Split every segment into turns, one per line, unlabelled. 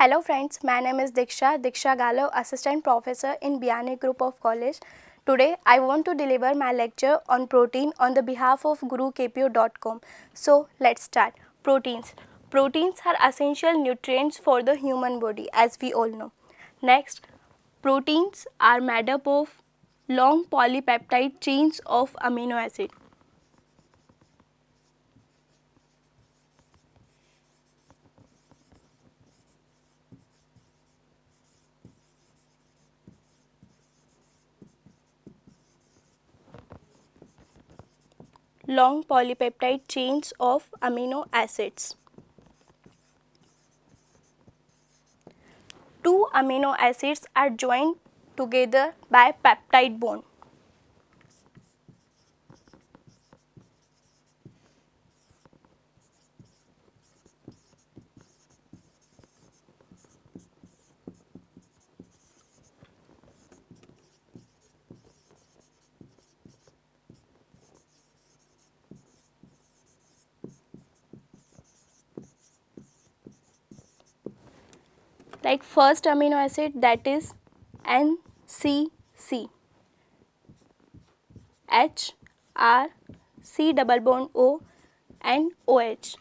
Hello friends, my name is Diksha Galo, Assistant Professor in Biane Group of College. Today I want to deliver my lecture on protein on the behalf of gurukpo.com. So let's start. Proteins. Proteins are essential nutrients for the human body, as we all know. Next, proteins are made up of long polypeptide chains of amino acid. Long polypeptide chains of amino acids. Two amino acids are joined together by peptide bond. Like first amino acid, that is NCC, H, R, C double bond O and OH,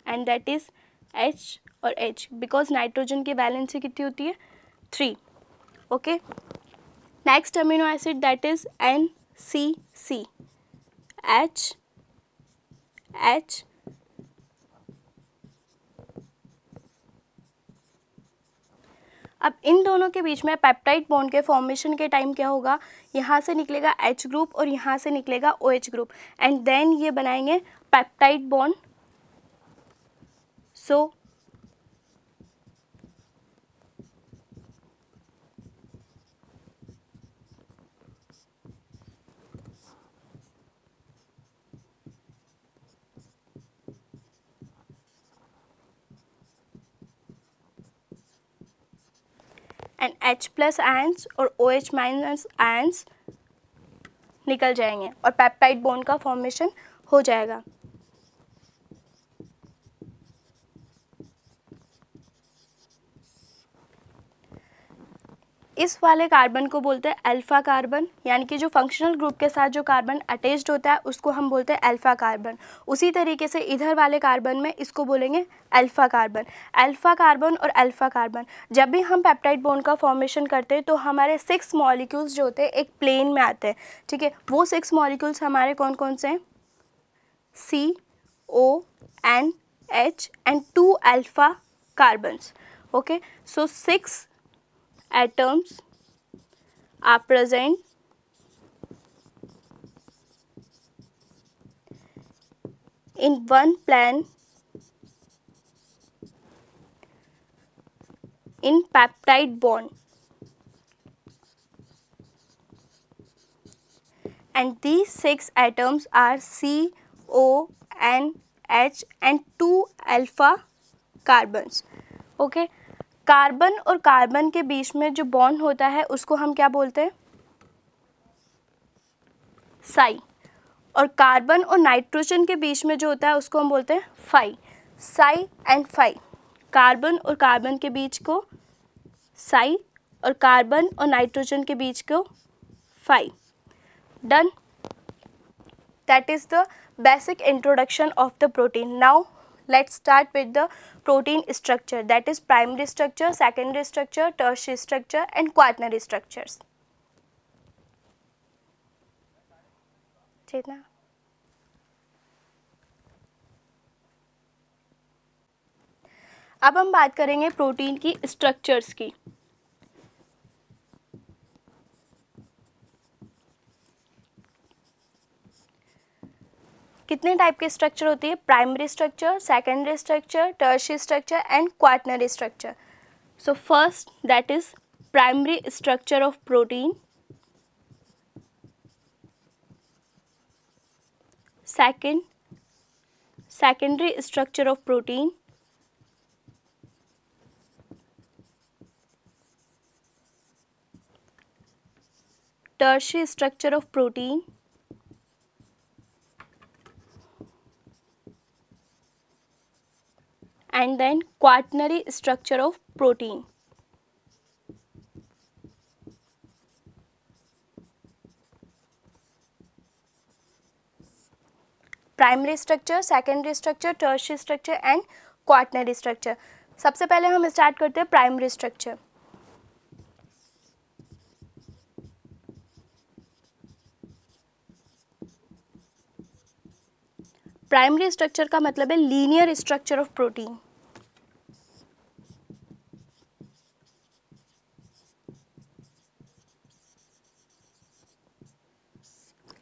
and that is H और H, because nitrogen की valency कितनी होती है 3. Okay. Next amino acid, that is NCC, H, H, अब इन दोनों के बीच में peptide bond के फॉर्मेशन के टाइम क्या होगा, यहाँ से निकलेगा H ग्रुप और यहाँ से निकलेगा OH ग्रुप, एंड देन ये बनाएंगे peptide bond. So and H plus ions और OH माइनस आयंस निकल जाएंगे और पेप्टाइड बॉन्ड का फॉर्मेशन हो जाएगा. इस वाले कार्बन को बोलते हैं अल्फा कार्बन, यानी कि जो फंक्शनल ग्रुप के साथ जो कार्बन अटैच्ड होता है उसको हम बोलते हैं अल्फा कार्बन. उसी तरीके से इधर वाले कार्बन में इसको बोलेंगे अल्फा कार्बन. अल्फा कार्बन और अल्फा कार्बन जब भी हम पेप्टाइड बॉन्ड का फॉर्मेशन करते हैं तो हमारे 6 मॉलिक्यूल्स जो होते हैं एक प्लेन में आते हैं. ठीक है, वो 6 मॉलिक्यूल्स हमारे कौन कौन से हैं, CONH and 2 alpha carbons. Okay, so 6 atoms are present in one plane in peptide bond, and these 6 atoms are CONH and 2 alpha carbons. Okay, carbon और कार्बन के बीच में जो बॉन्ड होता है उसको हम क्या बोलते हैं, साई. और कार्बन और नाइट्रोजन के बीच में जो होता है उसको हम बोलते हैं phi. Psi and phi, carbon और कार्बन के बीच को साई और कार्बन और नाइट्रोजन के बीच को phi. Done. That is the basic introduction of the protein. Now let's start with the protein structure, that is primary structure, secondary structure, tertiary structure and quaternary structures. चेतना, अब हम बात करेंगे प्रोटीन की structures की. कितने टाइप के structure होती है, primary structure, secondary structure, tertiary structure and quaternary structure. So first, that is primary structure of protein. Second, secondary structure of protein. Tertiary structure of protein. and then quaternary structure of protein. Primary structure, secondary structure, tertiary structure and quaternary structure. सबसे पहले हम start करते हैं primary structure. Primary structure का मतलब है linear structure of protein.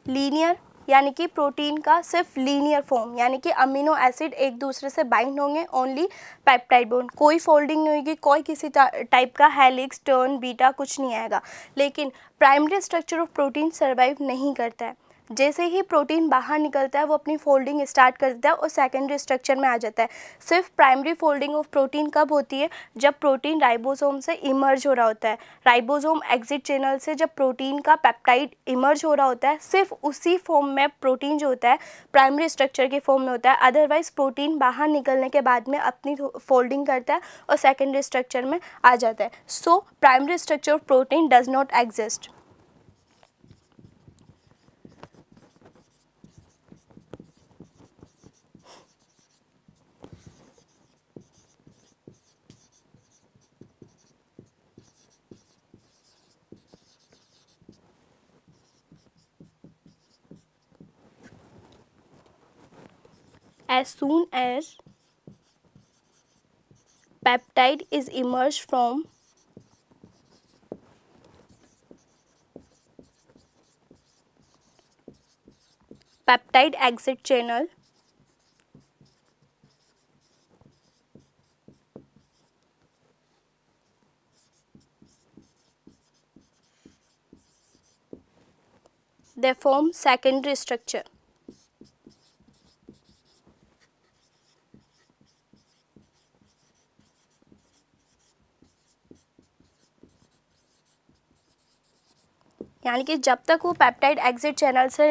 Linear यानी कि प्रोटीन का सिर्फ लीनियर फॉर्म, यानी कि अमीनो एसिड एक दूसरे से बाइंड होंगे ओनली पेप्टाइड बॉन्ड, कोई फोल्डिंग नहीं होगी, कोई किसी टाइप का हेलिक्स, टर्न, बीटा कुछ नहीं आएगा. लेकिन primary structure of protein survive नहीं करता है. जैसे ही प्रोटीन बाहर निकलता है वो अपनी फोल्डिंग स्टार्ट कर देता है और सेकेंडरी स्ट्रक्चर में आ जाता है. सिर्फ प्राइमरी फोल्डिंग ऑफ प्रोटीन कब होती है? जब प्रोटीन राइबोसोम से इमर्ज हो रहा होता है. राइबोसोम एग्जिट चैनल से जब प्रोटीन का पेप्टाइड इमर्ज हो रहा होता है, सिर्फ उसी फॉर्म में प्रोटीन जो होता है प्राइमरी स्ट्रक्चर के फॉर्म में होता है. अदरवाइज प्रोटीन बाहर निकलने के बाद में अपनी फोल्डिंग करता है और सेकेंडरी स्ट्रक्चर में आ जाता है. So primary structure of protein does not exist. As soon as peptide is emerged from peptide exit channel, they form secondary structure. यानी कि जब तक वो पेप्टाइड एग्जिट चैनल से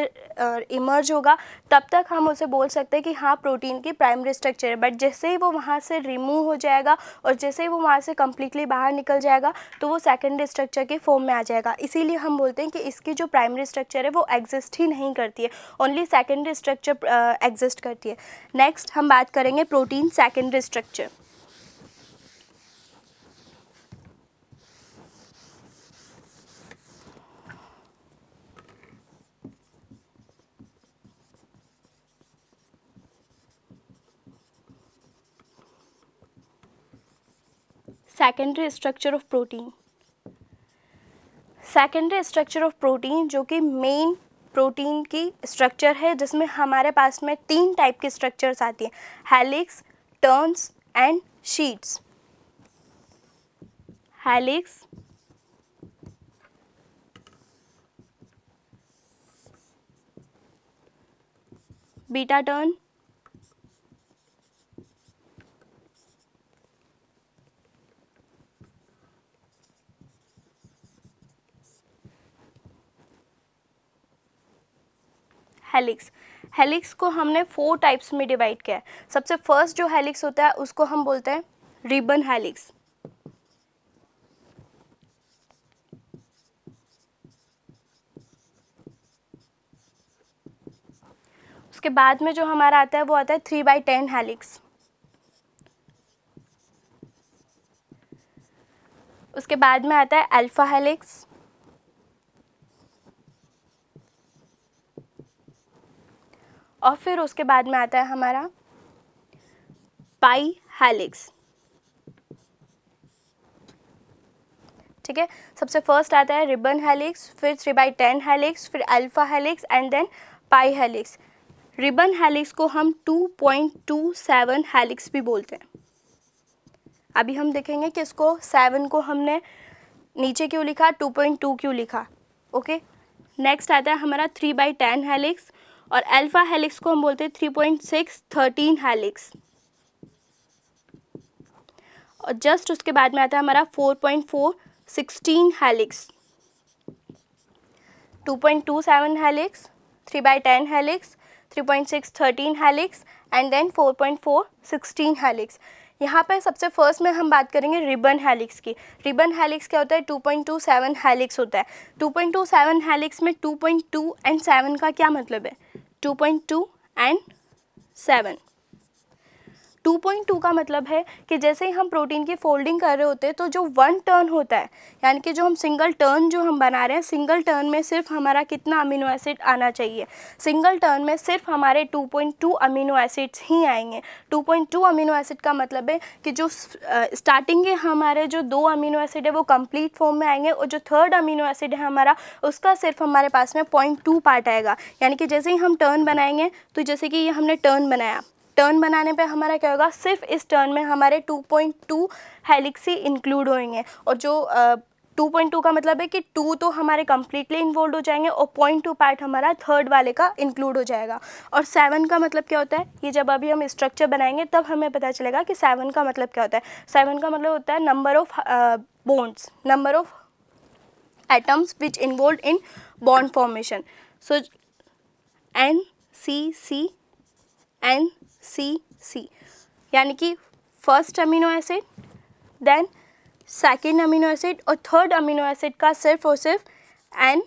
इमर्ज होगा तब तक हम उसे बोल सकते हैं कि हाँ प्रोटीन की प्राइमरी स्ट्रक्चर है. बट जैसे ही वो वहाँ से रिमूव हो जाएगा और जैसे ही वो वहाँ से कम्प्लीटली बाहर निकल जाएगा तो वो सेकेंडरी स्ट्रक्चर के फॉर्म में आ जाएगा. इसीलिए हम बोलते हैं कि इसकी जो प्राइमरी स्ट्रक्चर है वो एग्जिस्ट ही नहीं करती है, ओनली सेकेंडरी स्ट्रक्चर एग्जिस्ट करती है. नेक्स्ट हम बात करेंगे protein secondary structure. Secondary structure of protein. Secondary structure of protein जो कि मेन प्रोटीन की स्ट्रक्चर है, जिसमें हमारे पास में 3 टाइप की स्ट्रक्चर्स आती हैं, helix, turns and sheets. Helix, beta turn, helix. Helix को हमने 4 टाइप्स में डिवाइड किया है. सबसे फर्स्ट जो हेलिक्स होता है उसको हम बोलते हैं रिबन हेलिक्स. उसके बाद में जो हमारा आता है वो आता है 3/10 हेलिक्स. उसके बाद में आता है अल्फा हेलिक्स. और फिर उसके बाद में आता है हमारा पाई हेलिक्स. ठीक है, सबसे फर्स्ट आता है रिबन हेलिक्स, फिर 3/10 हेलिक्स, फिर alpha helix and then pi helix. Ribbon helix को हम 2.27 हेलिक्स भी बोलते हैं. अभी हम देखेंगे कि इसको 7 को हमने नीचे क्यों लिखा, 2.2 क्यों लिखा. ओके, नेक्स्ट आता है हमारा 3/10 हेलिक्स और अल्फा हेलिक्स को हम बोलते हैं 3.613 हेलिक्स. और जस्ट उसके बाद में आता है हमारा 4.416 helix. 2.27 helix, 3/10 helix, 3.613 helix and then 4.416 helix. यहाँ पे सबसे फर्स्ट में हम बात करेंगे रिबन हेलिक्स की। रिबन हेलिक्स क्या होता है? 2.27 हेलिक्स होता है। 2.27 हेलिक्स में 2.2 एंड 7 का क्या मतलब है? 2.2 एंड 7। 2.2 का मतलब है कि जैसे ही हम प्रोटीन की फोल्डिंग कर रहे होते हैं तो जो वन टर्न होता है, यानी कि जो हम सिंगल टर्न जो हम बना रहे हैं, सिंगल टर्न में सिर्फ हमारा कितना अमीनो एसिड आना चाहिए? सिंगल टर्न में सिर्फ हमारे 2.2 अमीनो एसिड्स ही आएंगे। 2.2 अमीनो एसिड का मतलब है कि जो स्टार्टिंग के हमारे जो 2 अमीनो एसिड है वो कंप्लीट फॉर्म में आएंगे, और जो थर्ड अमीनो एसिड है हमारा, उसका सिर्फ हमारे पास में 0.2 पार्ट आएगा। यानी कि जैसे ही हम टर्न बनाएंगे, तो जैसे कि ये हमने टर्न बनाया, टर्न बनाने पे हमारा क्या होगा? सिर्फ इस टर्न में हमारे 2.2 हेलिक्स ही इंक्लूड होंगे, और जो 2.2 का मतलब है कि 2 तो हमारे कम्प्लीटली इन्वॉल्व हो जाएंगे और 0.2 पार्ट हमारा थर्ड वाले का इंक्लूड हो जाएगा। और 7 का मतलब क्या होता है? ये जब अभी हम स्ट्रक्चर बनाएंगे तब हमें पता चलेगा कि 7 का मतलब क्या होता है। 7 का मतलब होता है number of bonds, number of atoms which involved in bond formation. So NCC यानी कि first amino acid, then second amino acid और थर्ड अमीनो एसिड का सिर्फ और सिर्फ N,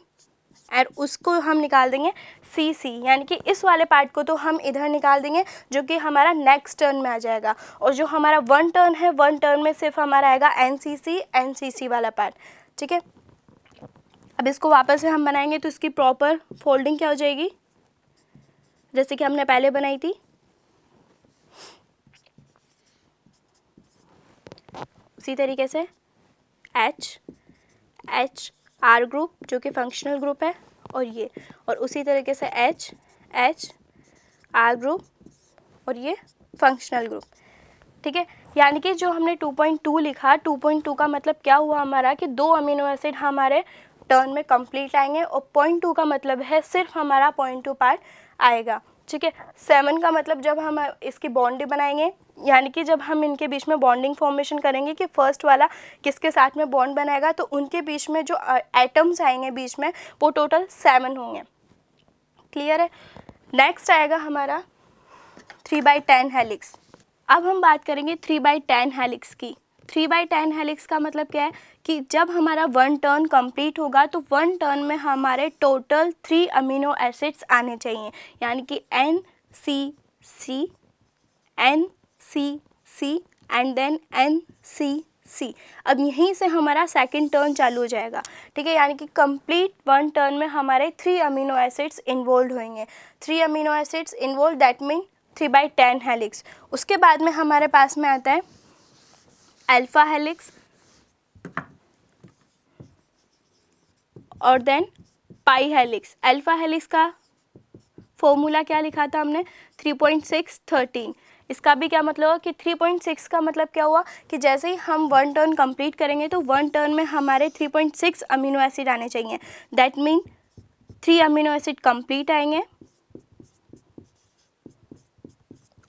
और उसको हम निकाल देंगे CC, यानी कि इस वाले पार्ट को तो हम इधर निकाल देंगे जो कि हमारा नेक्स्ट टर्न में आ जाएगा, और जो हमारा वन टर्न है, वन टर्न में सिर्फ हमारा आएगा NCC वाला पार्ट। ठीक है, अब इसको वापस से हम बनाएंगे तो इसकी प्रॉपर फोल्डिंग क्या हो जाएगी, जैसे कि हमने पहले बनाई थी। उसी तरीके से H R ग्रुप जो कि फंक्शनल ग्रुप है, और उसी तरीके से H R ग्रुप और ये फंक्शनल ग्रुप। ठीक है, यानी कि जो हमने 2.2 लिखा, 2.2 का मतलब क्या हुआ हमारा कि 2 अमीनो एसिड हमारे टर्न में कंप्लीट आएंगे, और 0.2 का मतलब है सिर्फ हमारा 0.2 पार्ट आएगा। ठीक है, 7 का मतलब जब हम इसकी बॉन्डिंग बनाएंगे, यानी कि जब हम इनके बीच में बॉन्डिंग फॉर्मेशन करेंगे कि फर्स्ट वाला किसके साथ में बॉन्ड बनाएगा, तो उनके बीच में जो एटम्स आएंगे बीच में वो टोटल 7 होंगे। क्लियर है? नेक्स्ट आएगा हमारा 3/10 हेलिक्स। अब हम बात करेंगे 3/10 हेलिक्स की। 3/10 हेलिक्स का मतलब क्या है कि जब हमारा वन टर्न कंप्लीट होगा तो वन टर्न में हमारे टोटल 3 अमीनो एसिड्स आने चाहिए, यानी कि NCC एंड देन NCC। अब यहीं से हमारा सेकंड टर्न चालू हो जाएगा। ठीक है, यानी कि कंप्लीट वन टर्न में हमारे 3 अमीनो एसिड्स इन्वॉल्व होंगे। 3 amino acids involve, that mean 3/10 helix. उसके बाद में हमारे पास में आता है अल्फा हेलिक्स और then pi helix. Alpha helix का फॉर्मूला क्या लिखा था हमने? 3.613। इसका भी क्या मतलब हुआ कि 3.6 का मतलब क्या हुआ कि जैसे ही हम वन टर्न कंप्लीट करेंगे तो वन टर्न में हमारे 3.6 अमीनो एसिड आने चाहिए, that mean 3 amino acid complete आएंगे,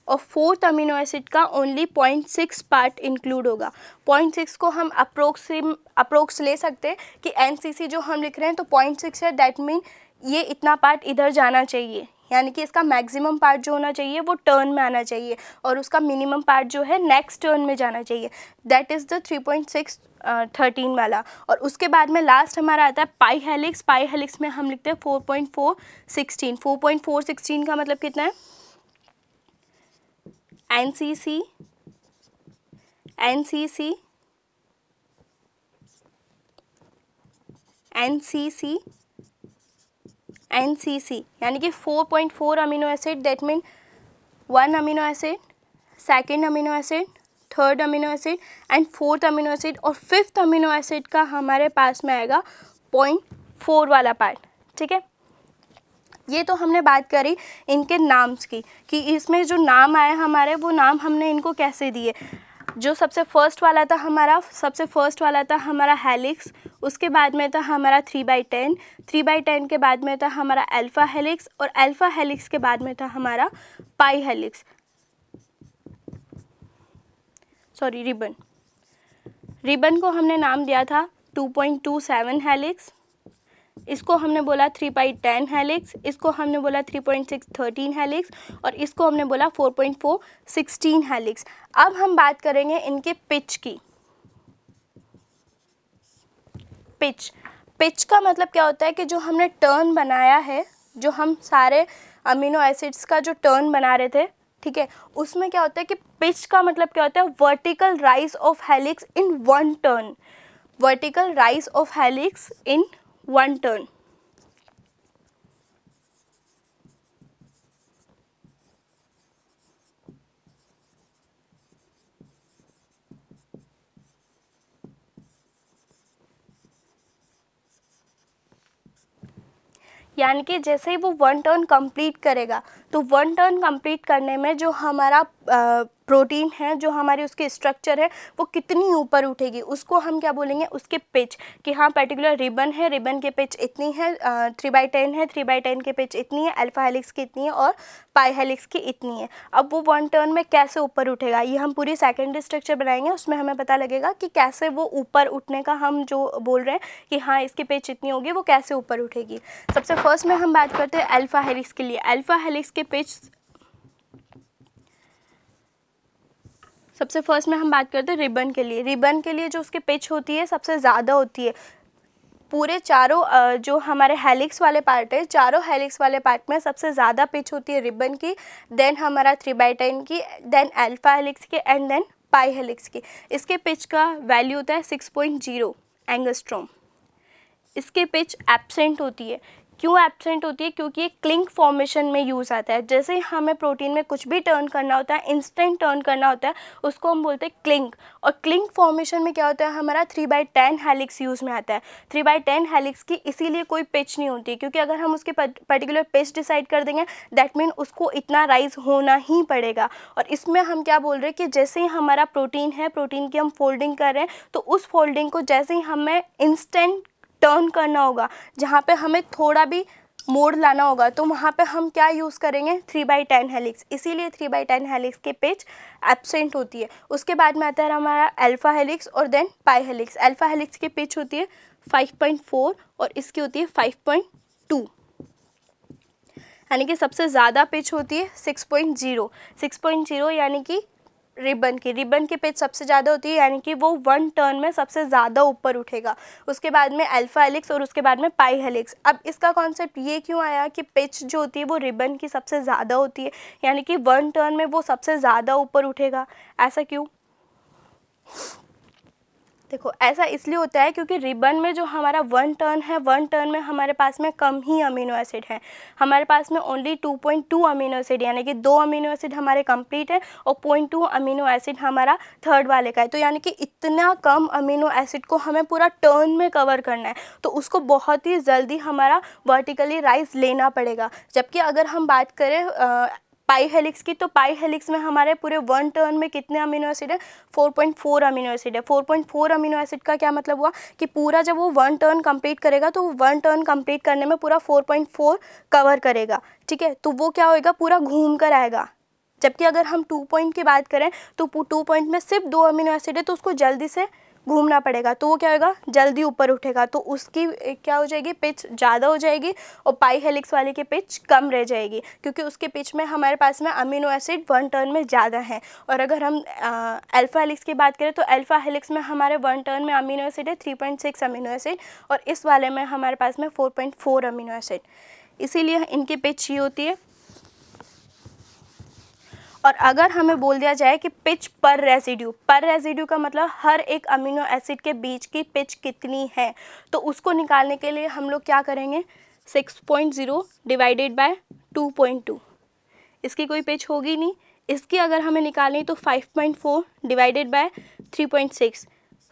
और फोर्थ अमीनो एसिड का ओनली 0.6 पार्ट इंक्लूड होगा। 0.6 को हम अप्रोक्स ले सकते हैं कि NCC जो हम लिख रहे हैं तो 0.6 है, दैट मीन ये इतना पार्ट इधर जाना चाहिए, यानी कि इसका मैक्सिमम पार्ट जो होना चाहिए वो टर्न में आना चाहिए, और उसका मिनिमम पार्ट जो है नेक्स्ट टर्न में जाना चाहिए, दैट इज़ द 3.613 वाला। और उसके बाद में लास्ट हमारा आता है पाई हेलिक्स। पाई हेलिक्स में हम लिखते हैं 4.416। 4.416 का मतलब कितना है? NCC यानी कि 4.4 amino acid, that mean 1 amino acid, second amino acid, third amino acid and fourth amino acid, और फिफ्थ अमीनो एसिड का हमारे पास में आएगा 0.4 वाला पार्ट। ठीक है, ये तो हमने बात करी इनके नाम्स की कि इसमें जो नाम आए हमारे, वो नाम हमने इनको कैसे दिए। जो सबसे फर्स्ट वाला था हमारा हेलिक्स, उसके बाद में था हमारा 3/10, 3/10 के बाद में था हमारा अल्फा हेलिक्स, और अल्फा हेलिक्स के बाद में था हमारा पाई हेलिक्स, सॉरी रिबन। रिबन को हमने नाम दिया था 2.27 हेलिक्स, इसको हमने बोला 3/10 हेलिक्स, इसको हमने बोला 3.6 13 हेलिक्स, और इसको हमने बोला 4.4 16 हेलिक्स। अब हम बात करेंगे इनके पिच की। पिच का मतलब क्या होता है कि जो हमने टर्न बनाया है, जो हम सारे अमीनो एसिड्स का जो टर्न बना रहे थे, ठीक है, उसमें क्या होता है कि पिच का मतलब क्या होता है, vertical rise of helix in one turn, vertical rise of helix in one turn. यानी कि जैसे ही वो वन टर्न कंप्लीट करेगा, तो वन टर्न कंप्लीट करने में जो हमारा प्रोटीन है, जो हमारी उसकी स्ट्रक्चर है, वो कितनी ऊपर उठेगी, उसको हम क्या बोलेंगे, उसके पिच, कि हाँ पर्टिकुलर रिबन है, रिबन की पिच इतनी है, 3/10 है, 3/10 की पिच इतनी है, अल्फा हेलिक्स की इतनी है और पाई हेलिक्स की इतनी है। अब वो वन टर्न में कैसे ऊपर उठेगा, ये हम पूरी सेकेंडरी स्ट्रक्चर बनाएंगे, उसमें हमें पता लगेगा कि कैसे वो ऊपर उठने का हम जो बोल रहे हैं कि हाँ इसकी पिच इतनी होगी, वो कैसे ऊपर उठेगी। सबसे फर्स्ट में हम बात करते हैं अल्फा हेलिक्स के लिए। अल्फा हेलिक्स के पिच, सबसे फर्स्ट में हम बात करते हैं रिबन के लिए। रिबन के लिए जो उसकी पिच होती है सबसे ज़्यादा होती है। पूरे चारों जो हमारे हेलिक्स वाले पार्ट है, चारों हेलिक्स वाले पार्ट में सबसे ज़्यादा पिच होती है रिबन की, देन हमारा 3/10 की, देन अल्फा हेलिक्स की, एंड देन पाई हेलिक्स की। इसके पिच का वैल्यू होता है 6.0 एंगस्ट्रॉम। इसके पिच एब्सेंट होती है। क्यों एब्सेंट होती है? क्योंकि ये क्लिंक फॉर्मेशन में यूज़ आता है। जैसे ही हमें प्रोटीन में कुछ भी टर्न करना होता है, इंस्टेंट टर्न करना होता है, उसको हम बोलते हैं क्लिंक। और क्लिंक फॉर्मेशन में क्या होता है, हमारा 3/10 हेलिक्स यूज़ में आता है। 3/10 हेलिक्स की इसीलिए कोई पिच नहीं होती, क्योंकि अगर हम उसकी पर्टिकुलर पिच डिसाइड कर देंगे, दैट मीन उसको इतना राइज होना ही पड़ेगा। और इसमें हम क्या बोल रहे हैं कि जैसे ही हमारा प्रोटीन है, प्रोटीन की हम फोल्डिंग कर रहे हैं, तो उस फोल्डिंग को जैसे ही हमें इंस्टेंट टर्न करना होगा, जहाँ पे हमें थोड़ा भी मोड़ लाना होगा, तो वहाँ पे हम क्या यूज़ करेंगे, 3/10 हेलिक्स। इसीलिए 3/10 हेलिक्स की पिच एब्सेंट होती है। उसके बाद में आता है हमारा अल्फा हेलिक्स और then pi helix. Alpha helix की पिच होती है 5.4 और इसकी होती है 5.2, यानी कि सबसे ज़्यादा पिच होती है 6.0। 6.0 यानी कि रिबन की पिच सबसे ज़्यादा होती है, यानी कि वो वन टर्न में सबसे ज़्यादा ऊपर उठेगा। उसके बाद में अल्फा हेलिक्स और उसके बाद में पाई हेलिक्स। अब इसका कॉन्सेप्ट ये क्यों आया कि पिच जो होती है वो रिबन की सबसे ज़्यादा होती है, यानी कि वन टर्न में वो सबसे ज़्यादा ऊपर उठेगा। ऐसा क्यों? देखो, ऐसा इसलिए होता है क्योंकि रिबन में जो हमारा वन टर्न है, वन टर्न में हमारे पास में कम ही अमीनो एसिड है। हमारे पास में ओनली 2.2 अमीनो एसिड, यानी कि 2 अमीनो एसिड हमारे कंप्लीट है और 0.2 अमीनो एसिड हमारा थर्ड वाले का है। तो यानी कि इतना कम अमीनो एसिड को हमें पूरा टर्न में कवर करना है, तो उसको बहुत ही जल्दी हमारा वर्टिकली राइज लेना पड़ेगा। जबकि अगर हम बात करें पाई हेलिक्स की, तो पाई हेलिक्स में हमारे पूरे वन टर्न में कितने अमीनो एसिड है, 4.4 अमीनो एसिड है। 4.4 अमीनो एसिड का क्या मतलब हुआ कि पूरा जब वो वन टर्न कंप्लीट करेगा, तो वन टर्न कंप्लीट करने में पूरा 4.4 कवर करेगा, ठीक है। तो वो क्या होएगा, पूरा घूम कर आएगा। जबकि अगर हम 2 पॉइंट की बात करें, तो 2 पॉइंट में सिर्फ 2 अमीनो एसिड है, तो उसको जल्दी से घूमना पड़ेगा, तो वो क्या होगा, जल्दी ऊपर उठेगा, तो उसकी क्या हो जाएगी, पिच ज़्यादा हो जाएगी। और पाई हेलिक्स वाले की पिच कम रह जाएगी, क्योंकि उसके पिच में हमारे पास में अमीनो एसिड वन टर्न में ज़्यादा है। और अगर हम अल्फा हेलिक्स की बात करें, तो अल्फा हेलिक्स में हमारे वन टर्न में अमीनो एसिड है 3.6 अमीनो एसिड, और इस वाले में हमारे पास में 4.4 अमीनो एसिड। इसीलिए इनकी पिच ये होती है। और अगर हमें बोल दिया जाए कि पिच पर रेसिड्यू का मतलब हर एक अमीनो एसिड के बीच की पिच कितनी है, तो उसको निकालने के लिए हम लोग क्या करेंगे, 6.0 डिवाइडेड बाय 2.2। इसकी कोई पिच होगी नहीं। इसकी अगर हमें निकालनी तो 5.4 डिवाइडेड बाय 3.6,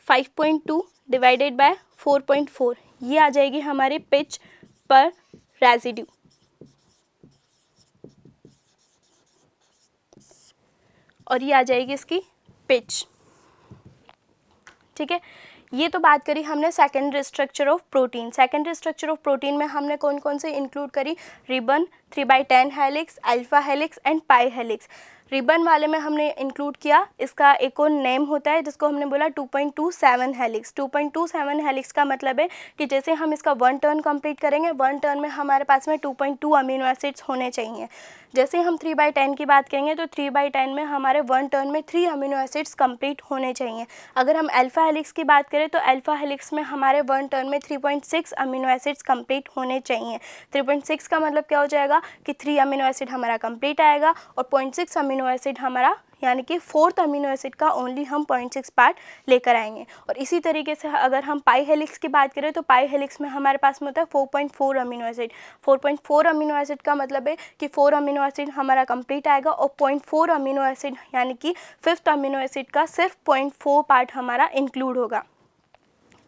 5.2 डिवाइडेड बाय 4.4, ये आ जाएगी हमारी पिच पर रेसिड्यू। और ये आ जाएगी इसकी पिच, ठीक है। ये तो बात करी हमने secondary structure of protein. Secondary structure of protein में हमने कौन कौन से इंक्लूड करी, ribbon, 3/10 helix, alpha helix and pi helix. Ribbon वाले में हमने इंक्लूड किया, इसका एक और नेम होता है जिसको हमने बोला 2.27 हेलिक्स। 2.27 हेलिक्स का मतलब है कि जैसे हम इसका 1 टर्न कंप्लीट करेंगे, 1 टर्न में हमारे पास में 2.2 अमीनो एसिड्स होने चाहिए। जैसे हम 3/10 की बात करेंगे तो 3/10 में हमारे 1 टर्न में 3 अमीनो एसिड्स कंप्लीट होने चाहिए। अगर हम अल्फा हेलिक्स की बात करें तो अल्फा हेलिक्स में हमारे 1 टर्न में 3.6 अमीनो एसिड्स कंप्लीट होने चाहिए। 3.6 का मतलब क्या हो जाएगा कि 3 अमीनो एसिड हमारा कंप्लीट आएगा और 0.6 अमीनो एसिड हमारा, यानी कि 4th अमीनो एसिड का ओनली हम 0.6 पार्ट लेकर आएंगे। और इसी तरीके से अगर हम पाई हेलिक्स की बात करें तो पाई हेलिक्स में हमारे पास में होता है 4.4 अमीनो एसिड। 4.4 अमीनो एसिड का मतलब है कि 4 अमीनो एसिड हमारा कंप्लीट आएगा और 0.4 अमीनो एसिड यानी कि 5th अमीनो एसिड का सिर्फ 0.4 पार्ट हमारा इंक्लूड होगा।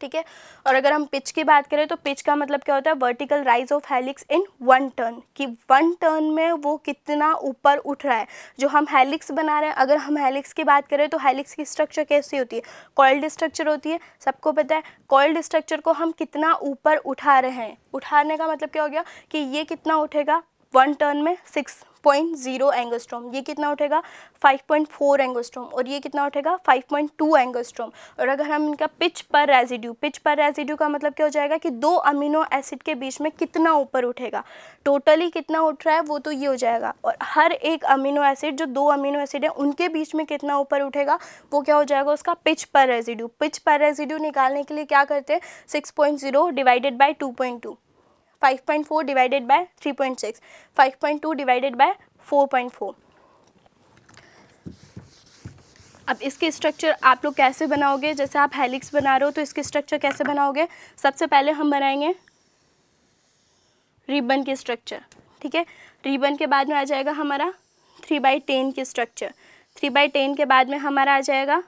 ठीक है। और अगर हम पिच की बात करें तो पिच का मतलब क्या होता है, vertical rise of helix in 1 turn, कि 1 टर्न में वो कितना ऊपर उठ रहा है। जो हम हेलिक्स बना रहे हैं, अगर हम हेलिक्स की बात करें तो हेलिक्स की स्ट्रक्चर कैसी होती है, कॉइल्ड स्ट्रक्चर होती है, सबको पता है। कॉइल्ड स्ट्रक्चर को हम कितना ऊपर उठा रहे हैं, उठाने का मतलब क्या हो गया कि ये कितना उठेगा 1 टर्न में 6.0 एंगस्ट्रॉम, ये कितना उठेगा 5.4 एंगस्ट्रॉम, और ये कितना उठेगा 5.2 एंगस्ट्रॉम। और अगर हम इनका पिच पर रेजिड्यू का मतलब क्या हो जाएगा कि 2 अमीनो एसिड के बीच में कितना ऊपर उठेगा, टोटली कितना उठ रहा है वो तो ये हो जाएगा। और हर एक अमीनो एसिड, जो 2 अमीनो एसिड है उनके बीच में कितना ऊपर उठेगा वो क्या हो जाएगा उसका पिच पर रेजिड्यू। पिच पर रेजिड्यू निकालने के लिए क्या करते हैं, 6.0 divided by 2.2, 5.4 divided by 3.6, 5.2 divided by 4.4। अब इसके स्ट्रक्चर आप लोग कैसे बनाओगे, जैसे आप हेलिक्स बना रहे हो तो इसके स्ट्रक्चर कैसे बनाओगे। सबसे पहले हम बनाएंगे रिबन की स्ट्रक्चर। ठीक है, रिबन के बाद में आ जाएगा हमारा 3/10 की स्ट्रक्चर। 3/10 के बाद में हमारा आ जाएगा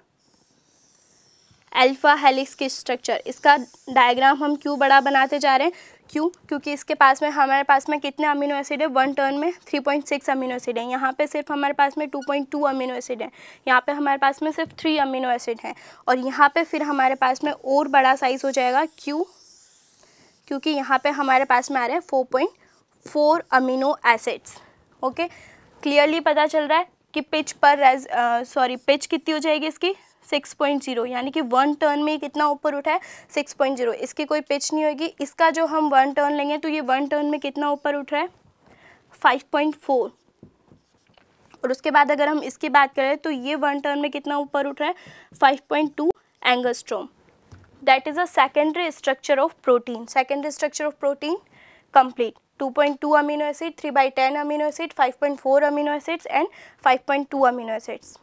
अल्फा हेलिक्स की स्ट्रक्चर। इसका डायग्राम हम क्यों बड़ा बनाते जा रहे हैं, क्योंकि इसके पास में हमारे पास में कितने अमीनो एसिड है, 1 टर्न में 3.6 अमीनो एसिड है। यहाँ पे सिर्फ हमारे पास में 2.2 अमीनो एसिड है, यहाँ पे हमारे पास में सिर्फ 3 अमीनो एसिड हैं। और यहाँ पे फिर हमारे पास में और बड़ा साइज़ हो जाएगा, क्योंकि यहाँ पे हमारे पास में आ रहे हैं 4.4 अमीनो एसिड्स। ओके, क्लियरली पता चल रहा है कि पिच कितनी हो जाएगी इसकी 6.0, यानी कि 1 टर्न में कितना ऊपर उठा है 6.0। इसकी कोई पिच नहीं होगी। इसका जो हम 1 टर्न लेंगे तो ये 1 टर्न में कितना ऊपर उठ रहा है 5.4। और उसके बाद अगर हम इसकी बात करें तो ये 1 टर्न में कितना ऊपर उठ रहा है 5.2 angstrom. That is a secondary structure of protein. Secondary structure of protein complete. 2.2 amino acid, 3/10 amino acid, 5.4 amino acids and 5.2 amino acids.